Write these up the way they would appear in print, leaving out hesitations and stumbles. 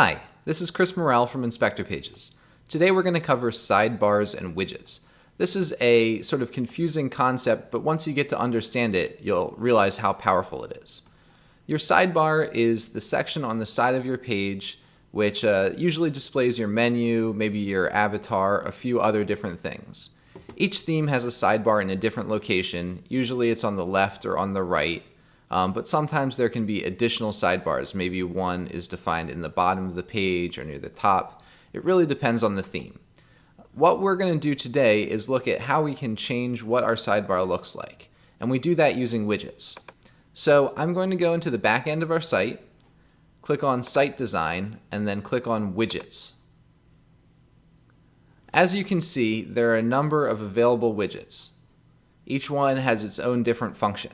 Hi, this is Chris Morrell from InspectorPages. Today we're going to cover sidebars and widgets. This is a sort of confusing concept, but once you get to understand it, you'll realize how powerful it is. Your sidebar is the section on the side of your page which usually displays your menu, maybe your avatar, a few other different things. Each theme has a sidebar in a different location. Usually it's on the left or on the right. But sometimes there can be additional sidebars. Maybe one is defined in the bottom of the page or near the top. It really depends on the theme. What we're going to do today is look at how we can change what our sidebar looks like. And we do that using widgets. So I'm going to go into the back end of our site, click on Site Design, and then click on Widgets. As you can see, there are a number of available widgets. Each one has its own different function.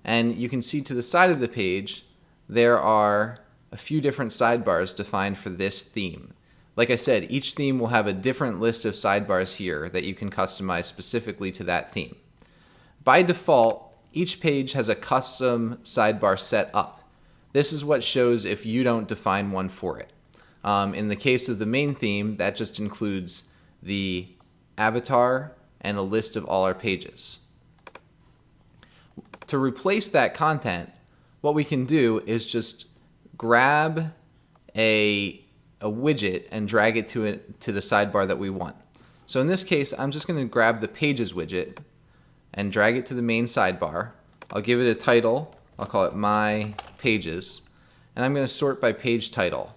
And you can see to the side of the page, there are a few different sidebars defined for this theme. Like I said, each theme will have a different list of sidebars here that you can customize specifically to that theme. By default, each page has a custom sidebar set up. This is what shows if you don't define one for it. In the case of the main theme, that just includes the avatar and a list of all our pages. To replace that content, what we can do is just grab a widget and drag it to the sidebar that we want. So in this case, I'm just going to grab the Pages widget and drag it to the main sidebar. I'll give it a title. I'll call it My Pages. And I'm going to sort by page title.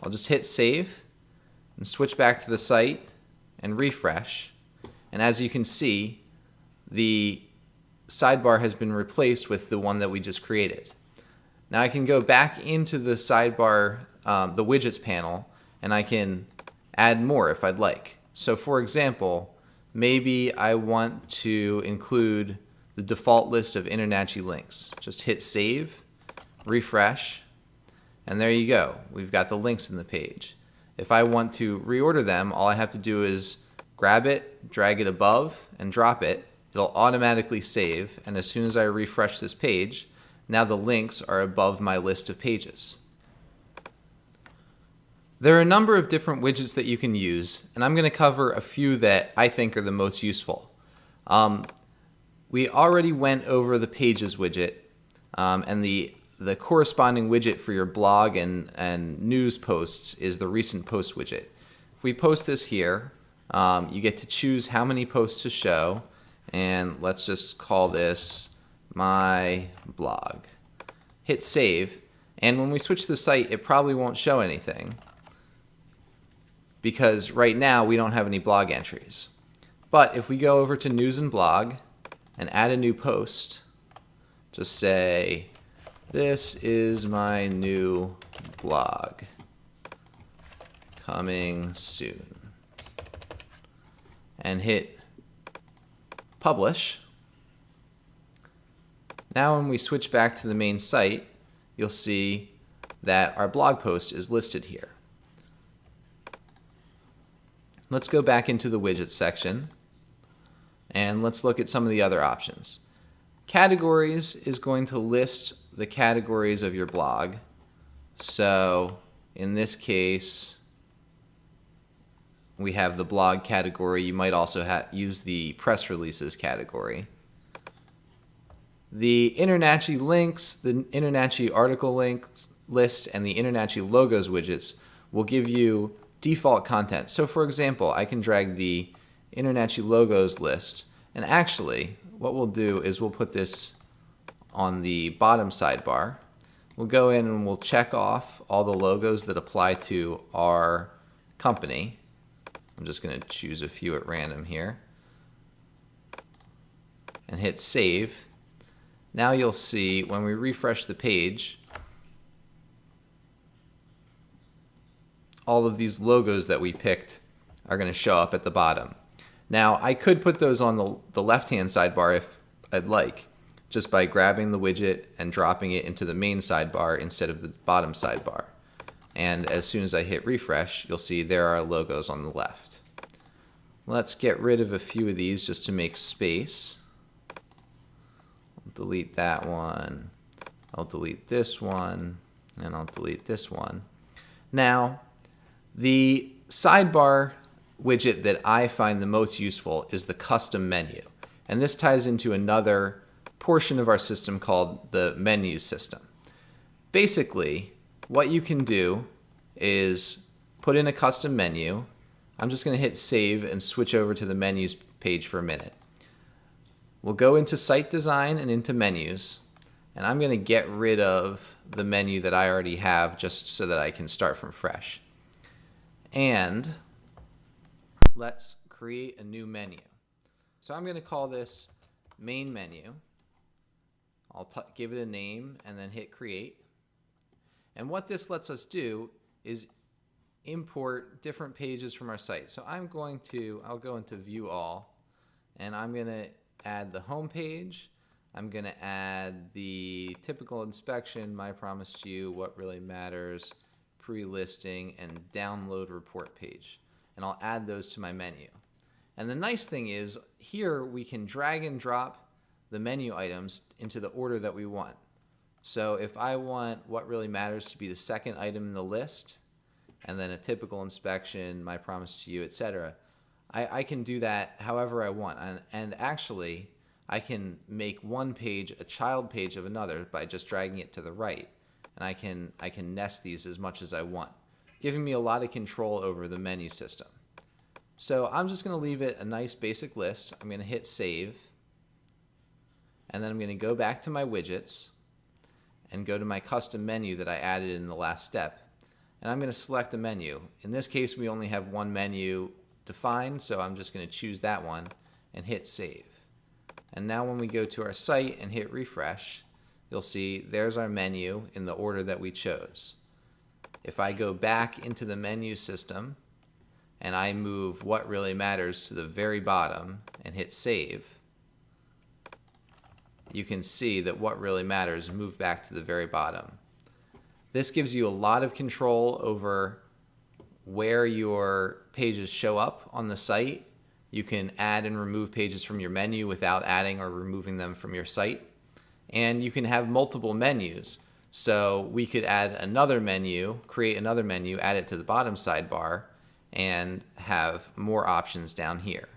I'll just hit Save and switch back to the site and refresh. And as you can see, the sidebar has been replaced with the one that we just created. Now I can go back into the sidebar, the widgets panel, and I can add more if I'd like. So for example, maybe I want to include the default list of InterNACHI links. Just hit save, refresh, and there you go. We've got the links in the page. If I want to reorder them, all I have to do is grab it, drag it above, and drop it. It'll automatically save, and as soon as I refresh this page, now the links are above my list of pages. There are a number of different widgets that you can use, and I'm going to cover a few that I think are the most useful. We already went over the Pages widget, and the corresponding widget for your blog and news posts is the Recent Post widget. If we post this here, you get to choose how many posts to show, and let's just call this My Blog. Hit save, and when we switch the site, it probably won't show anything because right now we don't have any blog entries. But if we go over to News and Blog and add a new post, just say, this is my new blog, coming soon, and hit publish. Now when we switch back to the main site, you'll see that our blog post is listed here. Let's go back into the widgets section and let's look at some of the other options. Categories is going to list the categories of your blog. So in this case, we have the blog category. You might also use the press releases category. The InterNACHI links, the InterNACHI article links list, and the InterNACHI logos widgets will give you default content. So for example, I can drag the InterNACHI logos list, and actually what we'll do is we'll put this on the bottom sidebar. We'll go in and we'll check off all the logos that apply to our company. I'm just going to choose a few at random here and hit save. Now you'll see when we refresh the page, all of these logos that we picked are going to show up at the bottom. Now I could put those on the left-hand sidebar if I'd like, just by grabbing the widget and dropping it into the main sidebar instead of the bottom sidebar. And as soon as I hit refresh, you'll see there are logos on the left. Let's get rid of a few of these just to make space. I'll delete that one. I'll delete this one, and I'll delete this one. Now, the sidebar widget that I find the most useful is the custom menu. And this ties into another portion of our system called the menu system. Basically, what you can do is put in a custom menu. I'm just going to hit save and switch over to the menus page for a minute. We'll go into site design and into menus, and I'm going to get rid of the menu that I already have just so that I can start from fresh. And let's create a new menu. So I'm going to call this main menu. I'll give it a name and then hit create. And what this lets us do is import different pages from our site. So I'll go into view all, and I'm going to add the home page. I'm going to add the typical inspection, my promise to you, what really matters, pre-listing, and download report page. And I'll add those to my menu. And the nice thing is here we can drag and drop the menu items into the order that we want. So if I want what really matters to be the second item in the list, and then a typical inspection, my promise to you, etc., I can do that however I want. And actually, I can make one page a child page of another by just dragging it to the right. And I can nest these as much as I want, giving me a lot of control over the menu system. So I'm just going to leave it a nice basic list. I'm going to hit save. And then I'm going to go back to my widgets and go to my custom menu that I added in the last step. And I'm going to select a menu. In this case, we only have one menu defined, so I'm just going to choose that one and hit save. And now when we go to our site and hit refresh, you'll see there's our menu in the order that we chose. If I go back into the menu system and I move what really matters to the very bottom and hit save, you can see that what really matters moved back to the very bottom. This gives you a lot of control over where your pages show up on the site. You can add and remove pages from your menu without adding or removing them from your site. And you can have multiple menus. So we could add another menu, create another menu, add it to the bottom sidebar, and have more options down here.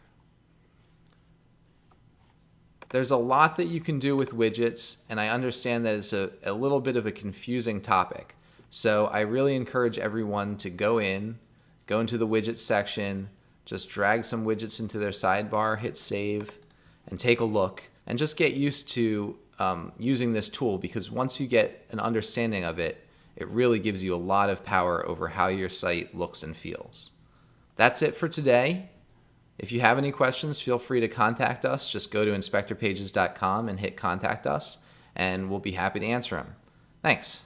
There's a lot that you can do with widgets, and I understand that it's a little bit of a confusing topic. So I really encourage everyone to go into the widgets section, just drag some widgets into their sidebar, hit save, and take a look, and just get used to using this tool, because once you get an understanding of it, it really gives you a lot of power over how your site looks and feels. That's it for today. If you have any questions, feel free to contact us. Just go to InspectorPages.com and hit contact us, and we'll be happy to answer them. Thanks.